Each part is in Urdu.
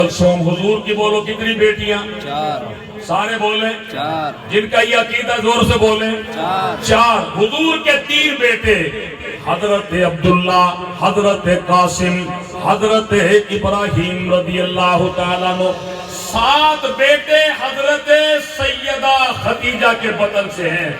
حضور کی بولو کتنی بیٹیاں؟ 4 سارے بولیں 4 جن کا یہ عقیدہ زور سے بولیں 4 حضور کے 3 بیٹے حضرت عبداللہ، حضرت قاسم، حضرت ابراہیم رضی اللہ تعالیٰ عنہ، 7 بیٹے حضرت سیدہ خدیجہ کے بطن سے ہیں۔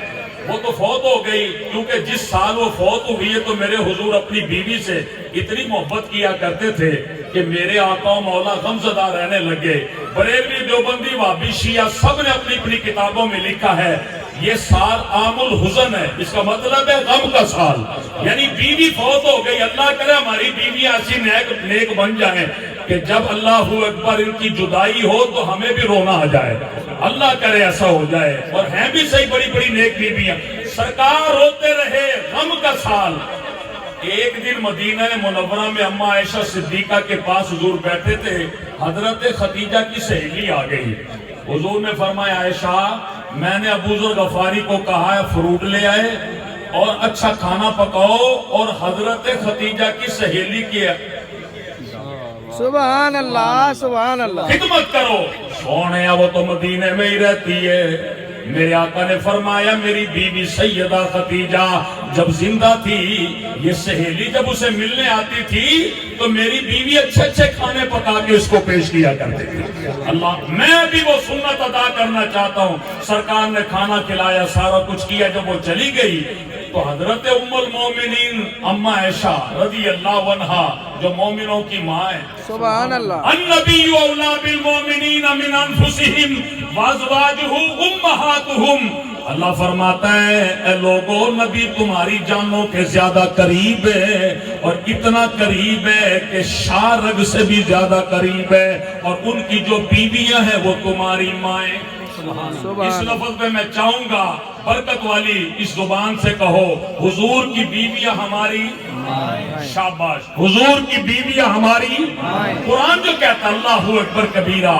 وہ تو فوت ہو گئی، کیونکہ جس سال وہ فوت ہوئی ہے تو میرے حضور اپنی بیوی سے اتنی محبت کیا کرتے تھے کہ میرے آقا و مولا غمزدہ رہنے لگے۔ بریلوی، دیوبندی، وہابی، شیعہ سب نے اپنی اپنی کتابوں میں لکھا ہے یہ سال عام الحزن ہے، اس کا مطلب ہے غم کا سال، یعنی بیوی فوت ہو گئی۔ اللہ کرے ہماری بیوی ایسی نیک بن جائیں کہ جب اللہ اکبر ان کی جدائی ہو تو ہمیں بھی رونا آ جائے، اللہ کرے ایسا ہو جائے۔ اور ہیں بھی صحیح بڑی بڑی نیک بیویاں، سرکار روتے رہے غم کا سال۔ ایک دن مدینہ منورہ میں اماں عائشہ صدیقہ کے پاس حضور بیٹھے تھے، حضرت خدیجہ کی سہیلی آ گئی۔ حضور نے فرمایا عائشہ میں نے ابو ذر غفاری کو کہا ہے فروٹ لے آئے اور اچھا کھانا پکاؤ اور حضرت خدیجہ کی سہیلی کی سبحان اللہ سبحان اللہ خدمت کرو۔ سونے وہ تو مدینے میں ہی رہتی ہے۔ میرے آقا نے فرمایا میری بیوی سیدہ خدیجہ جب زندہ تھی یہ سہیلی جب اسے ملنے آتی تھی تو میری بیوی اچھے اچھے کھانے پکا کے اس کو پیش کیا کرتے تھے۔ اللہ میں بھی وہ سنت ادا کرنا چاہتا ہوں۔ سرکار نے کھانا کھلایا، سارا کچھ کیا، جب وہ چلی گئی تو حضرت ام المومنین اماں عائشہ رضی اللہ عنہا جو مومنوں کی ماں ہے، سبحان اللہ، النبی اولا بالمومنین من انفسہم وازواجہ امہاتہم، اللہ فرماتا ہے اے لوگو نبی تمہاری جانوں کے زیادہ قریب ہے، اور اتنا قریب ہے کہ شارگ سے بھی زیادہ قریب ہے، اور ان کی جو بیویاں ہیں وہ تمہاری مائیں۔ اس لفظ پہ میں چاہوں گا برکت والی اس زبان سے کہو حضور کی بیویاں ہماری شاباش، حضور کی بیویاں ہماری۔ قرآن جو کہتا اللہ اکبر کبیرہ،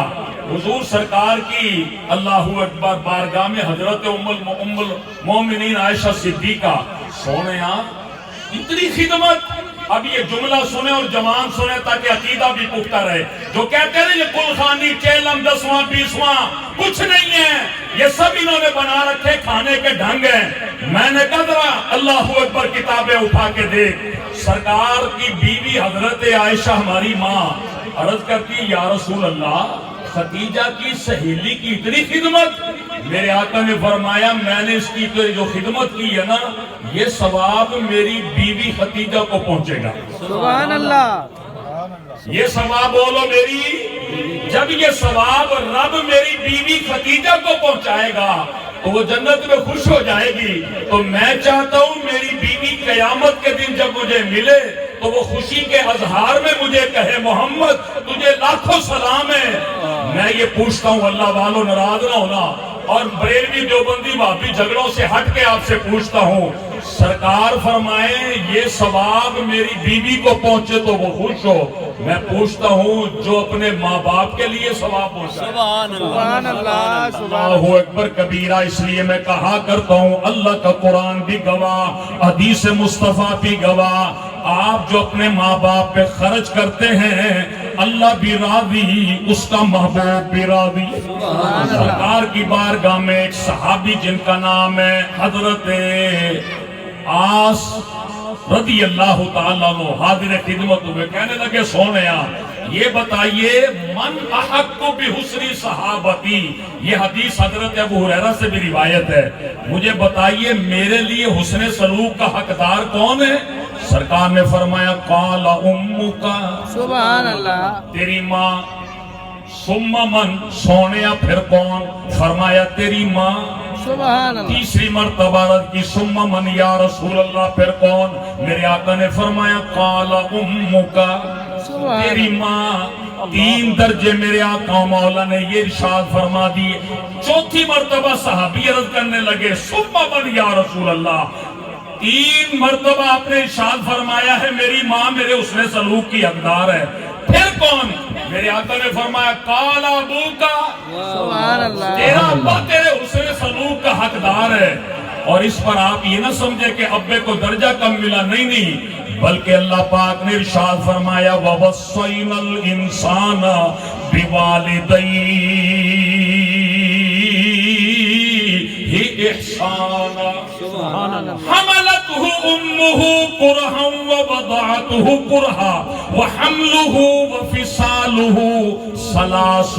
حضور سرکار کی اللہ اکبر بارگاہ میں حضرت ام المومنین عائشہ صدیقہ سونے آپ اتنی خدمت۔ اب یہ جملہ سنیں اور جوان سنیں تاکہ عقیدہ بھی پختہ رہے۔ جو کہتے ہیں یہ کل خانی چیلم 10واں 20واں کچھ نہیں ہے، یہ سب انہوں نے بنا رکھے کھانے کے ڈھنگ ہیں۔ میں نے کہا ذرا اللہ اکبر کتابیں اٹھا کے دیکھ، سرکار کی بیوی حضرت عائشہ ہماری ماں عرض کرتی یا رسول اللہ خدیجہ کی سہیلی کی اتنی خدمت۔ میرے آقا نے فرمایا میں نے اس کی جو خدمت کی ہے نا یہ ثواب میری بیوی خدیجہ کو پہنچے گا۔ سبحان اللہ، یہ ثواب بولو میری، جب یہ ثواب رب میری بیوی خدیجہ کو پہنچائے گا تو وہ جنت میں خوش ہو جائے گی۔ تو میں چاہتا ہوں میری بیوی قیامت کے دن جب مجھے ملے تو وہ خوشی کے اظہار میں مجھے کہے محمد تجھے لاکھوں سلام ہے۔ میں یہ پوچھتا ہوں اللہ والوں ناراض نہ ہونا، اور بریلوی دیوبندی وہابی جھگڑوں سے ہٹ کے آپ سے پوچھتا ہوں سرکار فرمائیں یہ ثواب میری بیوی کو پہنچے تو وہ خوش ہو۔ میں پوچھتا ہوں جو اپنے ماں باپ کے لیے ثواب پہنچا سبحان اللہ، اللہ اکبر کبیرہ۔ اس لیے میں کہا کرتا ہوں اللہ کا قرآن بھی گواہ، حدیث مصطفیٰ بھی گواہ، آپ جو اپنے ماں باپ پہ خرچ کرتے ہیں اللہ بھی راضی، اس کا محبوب بھی راضی۔ سرکار کی بارگاہ میں ایک صحابی جن کا نام ہے حضرت عاص رضی اللہ تعالیٰ عنہ حاضر خدمت ہوئے، کہنے لگے سونیا یہ بتائیے من احق بحسن صحابتی، یہ حدیث حضرت ابو ہریرہ سے بھی روایت ہے، مجھے بتائیے میرے لیے حسن سلوک کا حقدار کون ہے؟ سرکار نے فرمایا قال امک، سبحان اللہ، تیری ماں۔ ثم من، سونیا پھر کون؟ فرمایا تیری ماں۔ سبحان اللہ، تیسری مرتبہ عرض کی ثم من یا رسول اللہ پھر کون؟ میرے آقا نے فرمایا قال امک، تیری ماں۔ 3 درجے میرے آقا مولا نے یہ ارشاد فرما دیے۔ چوتھی مرتبہ صحابی عرض کرنے لگے ثم من یا رسول اللہ، 3 مرتبہ آپ نے ارشاد فرمایا ہے میری ماں میرے حسن سلوک کی حقدار ہے، پھر کون؟ میرے آقا نے فرمایا قال ابوکا، سبحان اللہ، تیرا ابا تیرے حسن سلوک کا حقدار ہے۔ اور اس پر آپ یہ نہ سمجھے کہ ابے کو درجہ کم ملا، نہیں، بلکہ اللہ پاک نے ارشاد فرمایا وَوَصَّيْنَا الْإِنسَانَ بِوَالِدَيْهِ إِحْسَانًا حَمَلَتْهُ أُمُّهُ كُرْهًا وَوَضَعَتْهُ كُرْهًا وَحَمْلُهُ وَفِصَالُهُ 30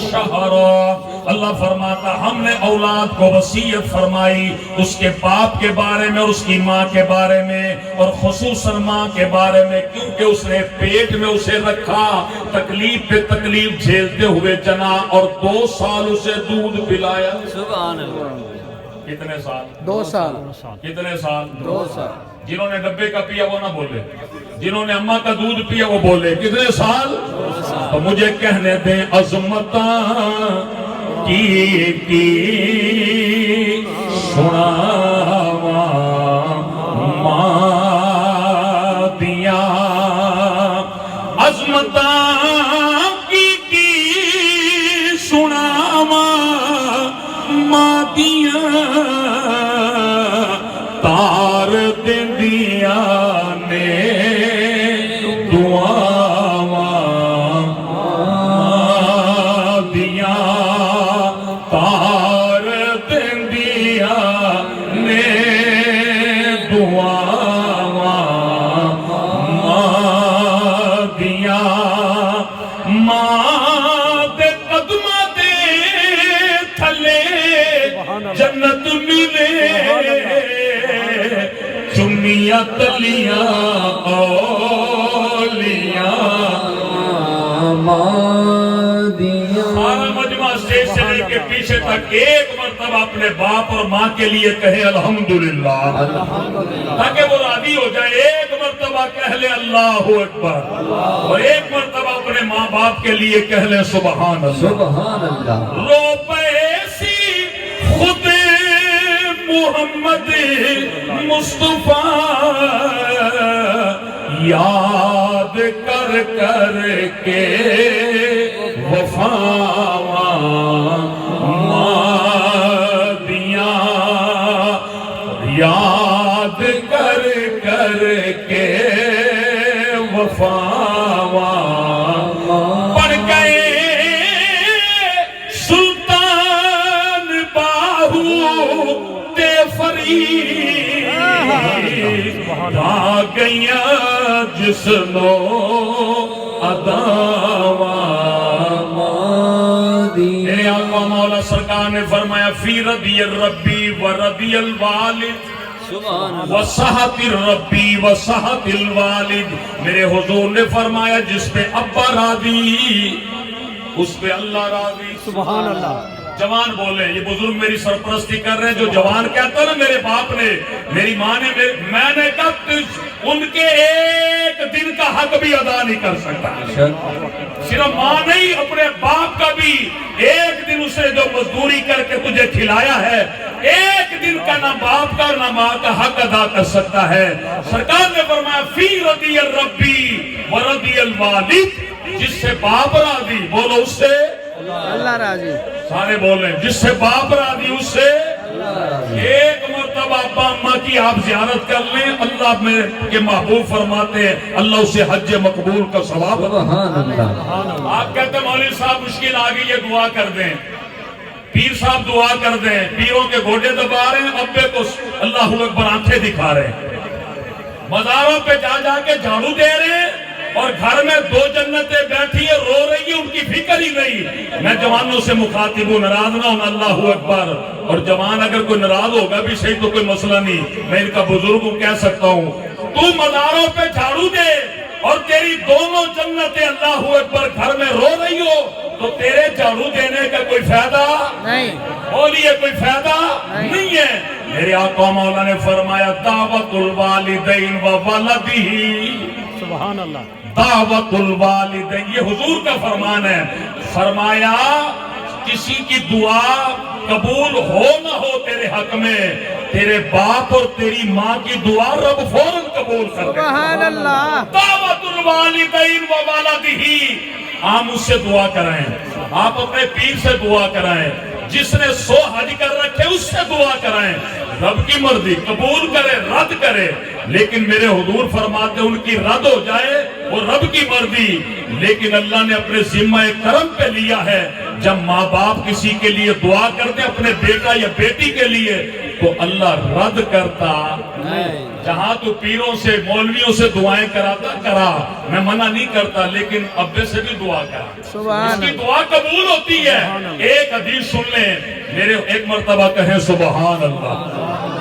شهرا۔ اللہ فرماتا ہم نے اولاد کو وصیت فرمائی اس کے باپ کے بارے میں اور اس کی ماں کے بارے میں، اور خصوصاً ماں کے بارے میں، کیونکہ اس نے پیٹ میں اسے رکھا، تکلیف پہ تکلیف جھیلتے ہوئے جنا، اور 2 سال اسے دودھ پلایا۔ سبحان اللہ۔ کتنے سال؟ 2 سال۔ کتنے سال؟ 2 سال۔ جنہوں نے ڈبے کا پیا وہ نہ بولے، جنہوں نے اماں کا دودھ پیا وہ بولے۔ کتنے سال؟ تو مجھے کہنے دیں عظمتاں کی سناواں ماں دیاں، عظمتاں کی سناواں ماں دیاں، تار دیندیاں نے دعاواں ماں دیاں، تار دیندیاں نے دعاواں ماں دیاں، ماں دے قدماں دے تھلے جنت ملے، چمیاں تلیاں اولیاں سارا مجمع اسٹیج سے لے کے پیچھے تک ایک مرتبہ اپنے باپ اور ماں کے لیے کہے الحمدللہ، تاکہ وہ راضی ہو جائے۔ ایک مرتبہ کہہ لے اللہ اکبر، اور ایک مرتبہ اپنے ماں باپ کے لیے کہہ لے سبحان اللہ۔ رو پیسی خود محمد مصطفیٰ یاد کر کر کے وفاواں ماں دیاں، یاد کر کر کے وفاواں بن گئے سلطان باہو تے فرید، آ گئیاں جسمو اداواں میرے آقا مولا سرکار نے فرمایا فی رضی الربی و رضی الوالد وصحت الربی وصحت الوالد، میرے حضور نے فرمایا جس پہ ابا راضی اس پہ اللہ راضی۔ سبحان اللہ۔ جوان بولے، یہ بزرگ میری سرپرستی کر رہے ہیں، جو جوان کہتا نا میرے باپ نے میری ماں نے میں نے کہا ان کے ایک دن کا حق بھی ادا نہیں کر سکتا، صرف ماں نہیں اپنے باپ کا بھی ایک دن اسے جو مزدوری کر کے تجھے کھلایا ہے، ایک دن کا نہ باپ کا نہ ماں کا حق ادا کر سکتا ہے۔ سرکار نے فرمایا فی رضی الربی و رضی الوالد، جس سے باپ راضی، بولو اس سے اللہ راضی۔ سارے بولیں جس سے باپ راضی اس سے ایک مرتبہ ابا اماں کی آپ زیارت کر لیں، اللہ میں کے محبوب فرماتے ہیں اللہ اسے حج مقبول کا ثواب۔ آپ کہتے ہیں مولوی صاحب مشکل آگئی یہ دعا کر دیں، پیر صاحب دعا کر دیں، پیروں کے گھوڑے دبا رہے ہیں، ابے کو اللہ اکبر آنکھیں دکھا رہے ہیں، مزاروں پہ جا جا کے جھاڑو دے رہے ہیں، اور گھر میں 2 جنتیں بیٹھی ہیں رو رہی ہیں، ان کی فکر ہی نہیں۔ میں جوانوں سے مخاطب ہوں، ناراض نہ ہونا، اللہ اکبر۔ اور جوان اگر کوئی ناراض ہوگا بھی صحیح تو کوئی مسئلہ نہیں، میں ان کا بزرگ ہوں کہہ سکتا ہوں، تو مزاروں پہ جھاڑو دے اور تیری دونوں جنتیں اللہ اکبر گھر میں رو رہی ہو تو تیرے جھاڑو دینے کا کوئی فائدہ نہیں، بولیے کوئی فائدہ نہیں ہے۔ میرے آقا مولا نے فرمایا دعوت الوالدین و ولدہ، سبحان اللہ۔ دعوت الوالدین، یہ حضور کا فرمان ہے، فرمایا کسی کی دعا قبول ہو نہ ہو تیرے حق میں، تیرے باپ اور تیری ماں کی دعا رب فوراً قبول کر دے۔ سبحان اللہ۔ دعوت الوالدین و ولدہ، آپ اس سے دعا کرائیں، آپ اپنے پیر سے دعا کرائیں، جس نے 100 حج کر رکھے اس سے دعا کرائیں، رب کی مرضی قبول کرے رد کرے، لیکن میرے حضور فرماتے ان کی رد ہو جائے وہ رب کی مرضی، لیکن اللہ نے اپنے ذمہ کرم پہ لیا ہے جب ماں باپ کسی کے لیے دعا کرتے اپنے بیٹا یا بیٹی کے لیے تو اللہ رد کرتا جہاں تو پیروں سے مولویوں سے دعائیں کراتا کرا، میں منع نہیں کرتا، لیکن ابے سے بھی دعا کرا، سبحان اس کی دعا قبول ہوتی ہے۔ ایک حدیث سن لیں، میرے ایک مرتبہ کہیں سبحان اللہ۔